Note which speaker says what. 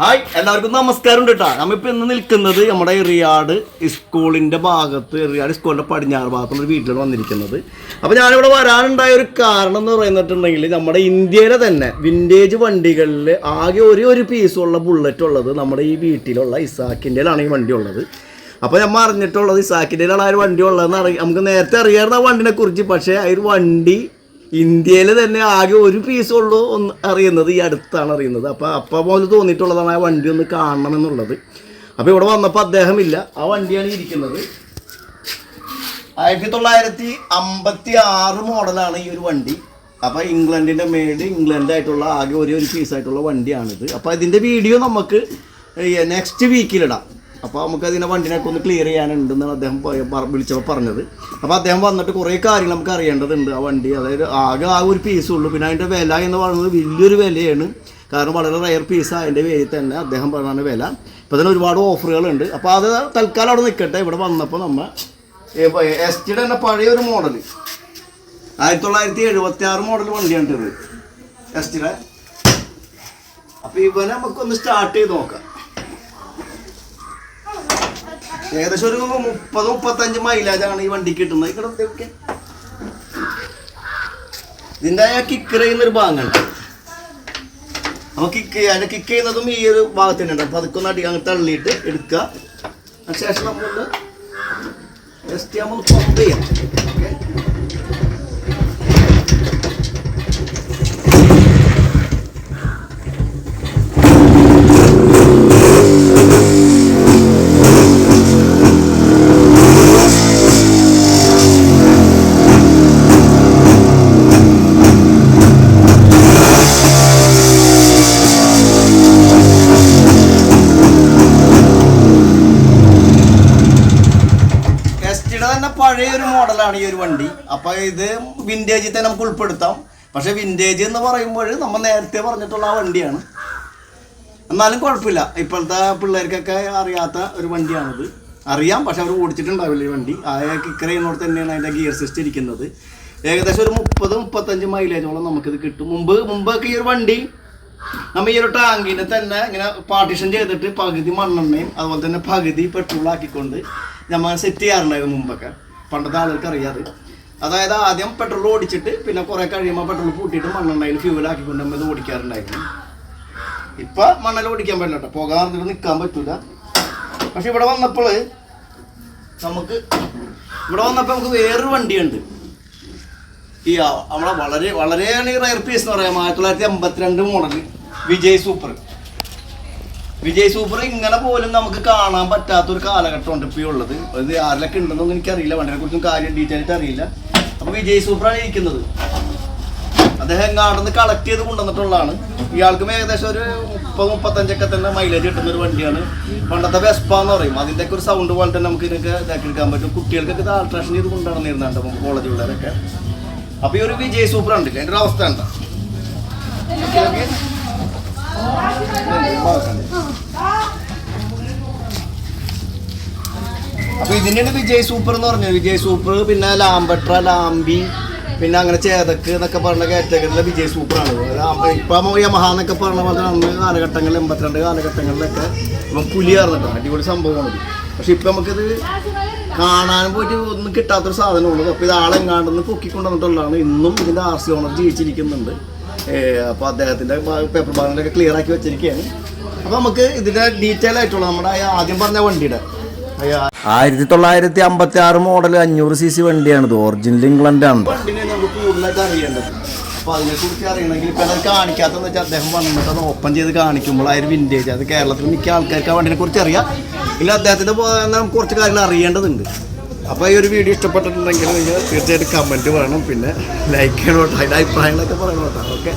Speaker 1: Hi എല്ലാവർക്കും നമസ്കാരം കേട്ടോ. നമ്മളിപ്പോൾ ഇന്ന് നിൽക്കുന്നത് നമ്മുടെ റിയാഡ് സ്കൂളിൻ്റെ ഭാഗത്ത്, റിയാഡ് സ്കൂളിൻ്റെ പടിഞ്ഞാറ് ഭാഗത്തുള്ള വീട്ടിലാണ് വന്നിരിക്കുന്നത്. അപ്പോൾ ഞാനിവിടെ വരാനുണ്ടായ ഒരു കാരണം എന്ന് പറയുന്നിട്ടുണ്ടെങ്കിൽ നമ്മുടെ ഇന്ത്യയിലെ തന്നെ വിൻറ്റേജ് വണ്ടികളിൽ ആകെ ഒരു പീസുള്ള ബുള്ളറ്റ് ഉള്ളത് നമ്മുടെ ഈ വീട്ടിലുള്ള ഇസാക്കിൻ്റെയിലാണ് ഈ വണ്ടി ഉള്ളത്. അപ്പോൾ നമ്മൾ അറിഞ്ഞിട്ടുള്ളത് ഇസാക്കിൻ്റെയിലാണ് ആ ഒരു വണ്ടി ഉള്ളതെന്ന് നമുക്ക് നേരത്തെ അറിയാറുണ്ട് ആ വണ്ടിനെ കുറിച്ച്. പക്ഷേ ആ ഒരു വണ്ടി ഇന്ത്യയിൽ തന്നെ ആകെ ഒരു പീസുള്ളൂ ഒന്ന് അറിയുന്നത് ഈ അടുത്താണ് അറിയുന്നത്. അപ്പോൾ മുതൽ തോന്നിയിട്ടുള്ളതാണ് ആ വണ്ടി ഒന്ന് കാണണമെന്നുള്ളത്. അപ്പോൾ ഇവിടെ വന്നപ്പോൾ അദ്ദേഹമില്ല. ആ വണ്ടിയാണ് ഇരിക്കുന്നത്. 1956 മോഡലാണ് ഈ ഒരു വണ്ടി. അപ്പോൾ ഇംഗ്ലണ്ടിൻ്റെ ഇംഗ്ലണ്ടായിട്ടുള്ള ആകെ ഒരു പീസായിട്ടുള്ള വണ്ടിയാണിത്. അപ്പോൾ ഇതിൻ്റെ വീഡിയോ നമുക്ക് നെക്സ്റ്റ് വീക്കിലിടാം. അപ്പോൾ നമുക്കതിനെ വണ്ടിനൊക്കെ ഒന്ന് ക്ലിയർ ചെയ്യാനുണ്ടെന്നാണ് അദ്ദേഹം വിളിച്ചപ്പോൾ പറഞ്ഞത്. അപ്പോൾ അദ്ദേഹം വന്നിട്ട് കുറേ കാര്യങ്ങൾ നമുക്ക് അറിയേണ്ടതുണ്ട്. ആ വണ്ടി അതായത് ആകെ ഒരു പീസുള്ളൂ. പിന്നെ അതിൻ്റെ വില എന്ന് പറയുന്നത് വലിയൊരു വിലയാണ്. കാരണം വളരെ റയർ പീസാണ്. അതിൻ്റെ പേരിൽ തന്നെ അദ്ദേഹം പറഞ്ഞ വില. ഇപ്പോൾ തന്നെ ഒരുപാട് ഓഫറുകളുണ്ട്. അപ്പോൾ അത് തൽക്കാലം അവിടെ നിൽക്കട്ടെ. ഇവിടെ വന്നപ്പോൾ നമ്മൾ എസ്റ്റിയുടെ തന്നെ പഴയൊരു മോഡൽ 1976 മോഡൽ വണ്ടിയാണ് ഇത് എസ്റ്റിയുടെ. അപ്പോൾ ഇവനെ നമുക്കൊന്ന് സ്റ്റാർട്ട് ചെയ്ത് നോക്കാം. ഏകദേശം ഒരു 30-35 മൈലേജാണ് ഈ വണ്ടിക്ക് കിട്ടുന്നത്. ഇവിടെ ഇതിൻ്റെ കിക്ക് ചെയ്യുന്നൊരു ഭാഗമുണ്ട്. അപ്പോൾ കിക്ക് ചെയ്യുന്നതും ഈ ഒരു ഭാഗത്തുണ്ട്. അപ്പോൾ അതൊക്കെ ഒന്ന് അടിക്കാൻ തള്ളിയിട്ട് എടുക്കുക. അതിനുശേഷം നമ്മൾ ജസ്റ്റ് നമ്മൾ പമ്പ് ചെയ്യാം. ഓക്കെ, പഴയൊരു മോഡലാണ് ഈ ഒരു വണ്ടി. അപ്പോൾ ഇത് വിൻറ്റേജിൽ തന്നെ നമുക്ക് ഉൾപ്പെടുത്താം. പക്ഷേ വിൻറ്റേജ് എന്ന് പറയുമ്പോൾ നമ്മൾ നേരത്തെ പറഞ്ഞിട്ടുള്ള ആ വണ്ടിയാണ്. എന്നാലും കുഴപ്പമില്ല. ഇപ്പോഴത്തെ പിള്ളേർക്കൊക്കെ അറിയാത്ത ഒരു വണ്ടിയാണിത്. അറിയാം, പക്ഷെ അവർ ഓടിച്ചിട്ടുണ്ടാവില്ല ഈ വണ്ടി. ആ കിക്കർ ചെയ്യുന്നോട് തന്നെയാണ് അതിൻ്റെ ഗിയർ സിസ്റ്റം ഇരിക്കുന്നത്. ഏകദേശം ഒരു 30-35 മൈലേജോളം നമുക്കിത് കിട്ടും. മുമ്പൊക്കെ ഈ ഒരു വണ്ടി നമ്മൾ ഈ ഒരു ടാങ്കിനെ തന്നെ ഇങ്ങനെ പാർട്ടീഷൻ ചെയ്തിട്ട് പകുതി മണ്ണെണ്ണയും അതുപോലെ തന്നെ പകുതി പെട്രോളാക്കിക്കൊണ്ട് നമ്മൾ സെറ്റ് ചെയ്യാറുണ്ടായിരുന്നു മുമ്പൊക്കെ. പണ്ടത്തെ ആളുകൾക്ക് അറിയാതെ. അതായത് ആദ്യം പെട്രോൾ ഓടിച്ചിട്ട് പിന്നെ കുറേ കഴിയുമ്പോൾ പെട്രോൾ കൂട്ടിയിട്ട് മണ്ണെണ്ണയിൽ ഫ്യൂവലാക്കിക്കൊണ്ട് നമ്മൾ ഇത് ഓടിക്കാറുണ്ടായിരുന്നു. ഇപ്പം മണ്ണെണ്ണ ഓടിക്കാൻ പറ്റില്ല കേട്ടോ. പോകാറിട്ട് നിൽക്കാൻ പറ്റില്ല. പക്ഷെ ഇവിടെ വന്നപ്പോൾ നമുക്ക് വേറൊരു വണ്ടിയുണ്ട്. ഈ നമ്മളെ വളരെ റയർ പീസ് എന്ന് പറയാം. 1982 മോഡൽ വിജയ് സൂപ്പർ ഇങ്ങനെ പോലും നമുക്ക് കാണാൻ പറ്റാത്തൊരു കാലഘട്ടമുണ്ട് ഇപ്പോൾ ഉള്ളത്. ഇത് ആരിലൊക്കെ ഉണ്ടെന്നൊന്നും എനിക്കറിയില്ല. വണ്ടിനെ കുറിച്ചും കാര്യം ഡീറ്റെയിൽ ആയിട്ട് അറിയില്ല. അപ്പോൾ വിജയ് സൂപ്പറാണ് ഇരിക്കുന്നത്. അദ്ദേഹം എങ്ങാണ്ടെന്ന് കളക്ട് ചെയ്ത് കൊണ്ടുവന്നിട്ടുള്ളതാണ്. ഇയാൾക്കും ഏകദേശം ഒരു 30-35 തന്നെ മൈലേജ് കിട്ടുന്ന ഒരു വണ്ടിയാണ്. പണ്ടത്തെ വെസ്പ എന്ന് പറയും. അതിൻ്റെയൊക്കെ ഒരു സൗണ്ട് പോലെ തന്നെ നമുക്ക് ഇതിനൊക്കെ ഇതാക്കി എടുക്കാൻ പറ്റും. കുട്ടികൾക്കൊക്കെ ഇത് ആൾട്രേഷൻ ചെയ്ത് കൊണ്ടുവന്നിരുന്നുണ്ട് നമുക്ക് കോളേജ് പിള്ളേരൊക്കെ. അപ്പോൾ ഈ ഒരു വിജയ് സൂപ്പർ ഉണ്ടല്ലേ, അതിൻ്റെ ഒരു അവസ്ഥ എന്താ? അപ്പോൾ ഇതിൻ്റെയാണ് വിജയ് സൂപ്പർ എന്ന് പറഞ്ഞത്. വിജയ് സൂപ്പർ, പിന്നെ ലാംബട്ര, ലാംബി, പിന്നെ അങ്ങനെ ചേതക്ക് എന്നൊക്കെ പറഞ്ഞ കാറ്റഗറിയിലെ വിജയ് സൂപ്പറാണ്. ഇപ്പം യമഹ എന്നൊക്കെ പറഞ്ഞ പോലെ അന്ന് കാലഘട്ടങ്ങളിൽ 82 കാലഘട്ടങ്ങളിലൊക്കെ ഇപ്പം പുലിയാർന്നിട്ട് അടിപൊളി സംഭവമാണ്. പക്ഷെ ഇപ്പം നമുക്കിത് കാണാനും പോയിട്ട് ഒന്നും കിട്ടാത്തൊരു സാധനമുള്ളത്. അപ്പോൾ ഇത് ആളെങ്ങാണ്ടെന്ന് പൊക്കിക്കൊണ്ടുവന്നിട്ടുള്ളതാണ്. ഇന്നും ഇതിൻ്റെ RC ഓണർ ജീവിച്ചിരിക്കുന്നുണ്ട്. അപ്പോൾ അദ്ദേഹത്തിൻ്റെ പേപ്പർ ഭാഗങ്ങളൊക്കെ ക്ലിയർ ആക്കി വെച്ചിരിക്കുകയാണ്. അപ്പോൾ നമുക്ക് ഇതിൻ്റെ ഡീറ്റെയിൽ ആയിട്ടുള്ള നമ്മുടെ ആദ്യം പറഞ്ഞ വണ്ടിയുടെ 1956 മോഡൽ 500cc വണ്ടിയാണിത്. ഒറിജിനൽ ഇംഗ്ലണ്ടാണ്. വണ്ടിനെ നമുക്ക് കൂടുതലായിട്ട് അറിയേണ്ടത്. അപ്പോൾ അതിനെക്കുറിച്ച് അറിയണമെങ്കിൽ ഇപ്പോൾ അത് കാണിക്കാത്തതെന്ന് വെച്ചാൽ അദ്ദേഹം വന്നിട്ട് അത് ഓപ്പൺ ചെയ്ത് കാണിക്കുമ്പോൾ ആ ഒരു വിൻറ്റേജ്, അത് കേരളത്തിൽ മിക്ക ആൾക്കാർക്ക് ആ വണ്ടിനെ കുറിച്ച് അറിയാം. ഇല്ല അദ്ദേഹത്തിൻ്റെ നമുക്ക് കുറച്ച് കാര്യങ്ങൾ അറിയേണ്ടതുണ്ട്. അപ്പോൾ ഈ ഒരു വീഡിയോ ഇഷ്ടപ്പെട്ടിട്ടുണ്ടെങ്കിൽ നിങ്ങൾ തീർച്ചയായിട്ടും കമൻറ്റ് പറയണം. പിന്നെ ലൈക്ക് ചെയ്യണം കേട്ടോ. അതിൻ്റെ അഭിപ്രായങ്ങളൊക്കെ പറയണം കേട്ടോ. ഓക്കെ.